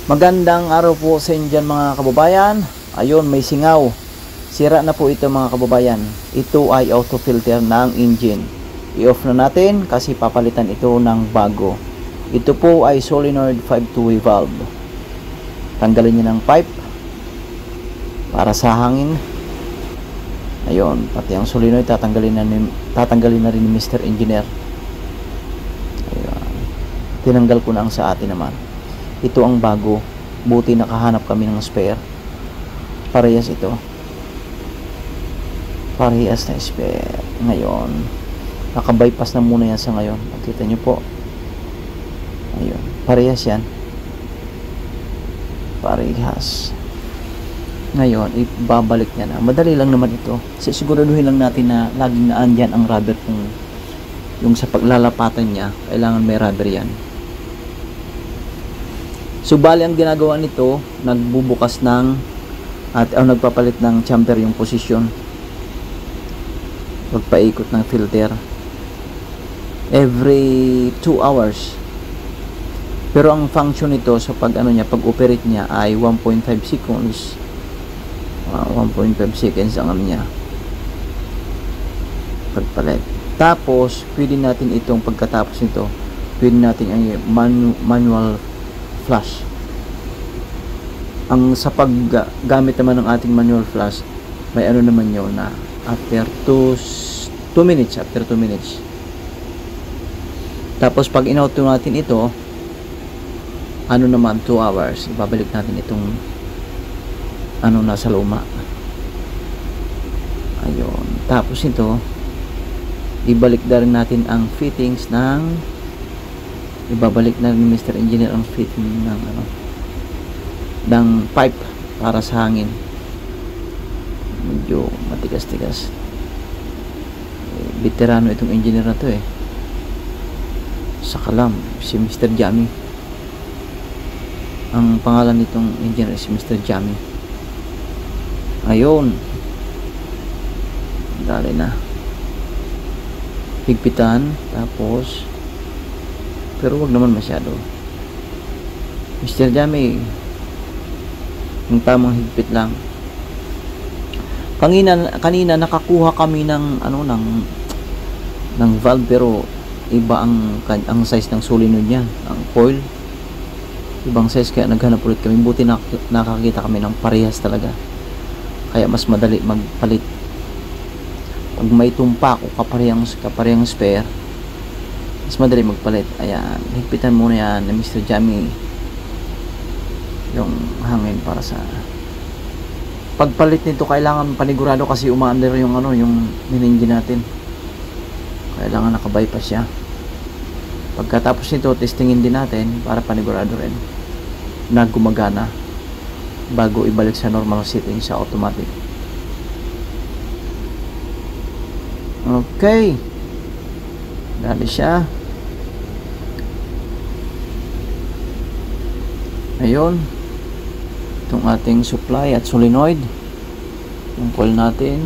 Magandang araw po sa inyo dyan mga kababayan. Ayun, may singaw. Sira na po ito mga kababayan. Ito ay auto filter ng engine. I-off na natin kasi papalitan ito ng bago. Ito po ay solenoid 5-way valve. Tanggalin niyo ng pipe para sa hangin. Ayun, pati ang solenoid tatanggalin na rin ni Mr. Engineer. Ayun. Tinanggal ko na ang sa atin naman. Ito ang bago. Buti nakahanap kami ng spare. Parehas ito. Parehas na spare. Ngayon, naka-bypass na muna yan sa ngayon. Makita nyo po. Ayun. Parehas yan. Parehas. Ngayon, ibabalik niya na. Madali lang naman ito. Siguraduhin lang natin na laging naandyan ang rubber kung yung sa paglalapatan niya, kailangan may rubber yan. So bali ang ginagawa nito, nagbubukas ng nagpapalit ng chamber yung posisyon. Pagpaikot ng filter every 2 hours. Pero ang function nito sa pag operate niya ay 1.5 seconds. 1.5 seconds ang niya. Pagpalit. Tapos pwede natin itong pagkatapos nito, pwede natin ang manual flush. Ang sa paggamit naman ng ating manual flush, may naman yun na after 2 minutes, tapos pag in-auto natin ito, naman 2 hours, ibabalik natin itong nasa luma. Ayun, tapos ito ibalik na rin natin ang fittings ibabalik na rin ni Mr. Engineer ang fitting ng pipe para sa hangin. Medyo matigas-tigas. Veterano itong engineer na to sa Kalam, si Mr. Jamie. Ang pangalan nitong engineer si Mr. Jamie. Ayun. Dali na. Higpitan, tapos pero wag naman masyado. Mr. Jamie, yung tamang higpit lang. Kanina nakakuha kami ng ng valve, pero iba ang size ng solenoid niya, ang coil. Ibang size, kaya naghanap ulit kami. Buti nakakita kami ng parehas talaga. Kaya mas madali magpalit. Pag may tumpak o kaparehang spare, mas madali magpalit. Ayan, higpitan muna yan ni Mr. Jamie yung hangin para sa pagpalit nito. Kailangan panigurado kasi umaandar yung yung engine natin. Kailangan naka-bypass siya. Pagkatapos nito, testingin din natin para panigurado rin na gumagana bago ibalik sa normal setting sa automatic. Okay, dali siya. Ayun, itong ating supply at solenoid, yung coil natin,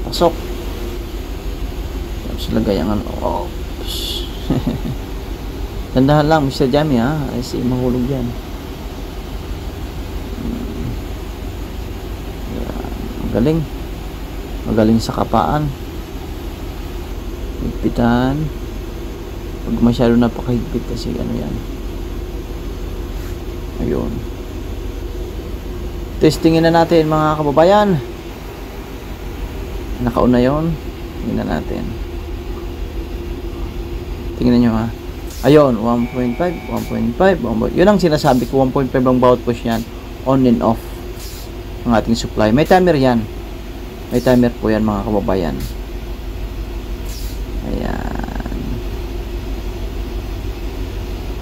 pasok. Tapos lagay ang oops. Tandahan lang Mr. Jamie kasi mahulog yan. Magaling sa kapaan. Higpitan. Pag masyado napakahigpit kasi yan. Ayun. Testingin na natin mga kababayan. Nakauna yun. Tingnan natin. Tingnan nyo Ayun, 1.5, 1.5. Yun ang sinasabi ko, 1.5 ang bawat push yan. On and off ang ating supply. May timer yan. May timer po yan mga kababayan. Ayan.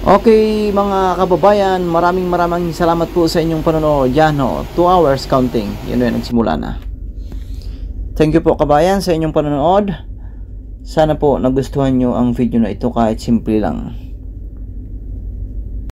Okay mga kababayan, maraming salamat po sa inyong panonood. Yan 2 hours counting. Yun nagsimula na. Thank you po kabayan sa inyong panonood. Sana po nagustuhan nyo ang video na ito kahit simple lang.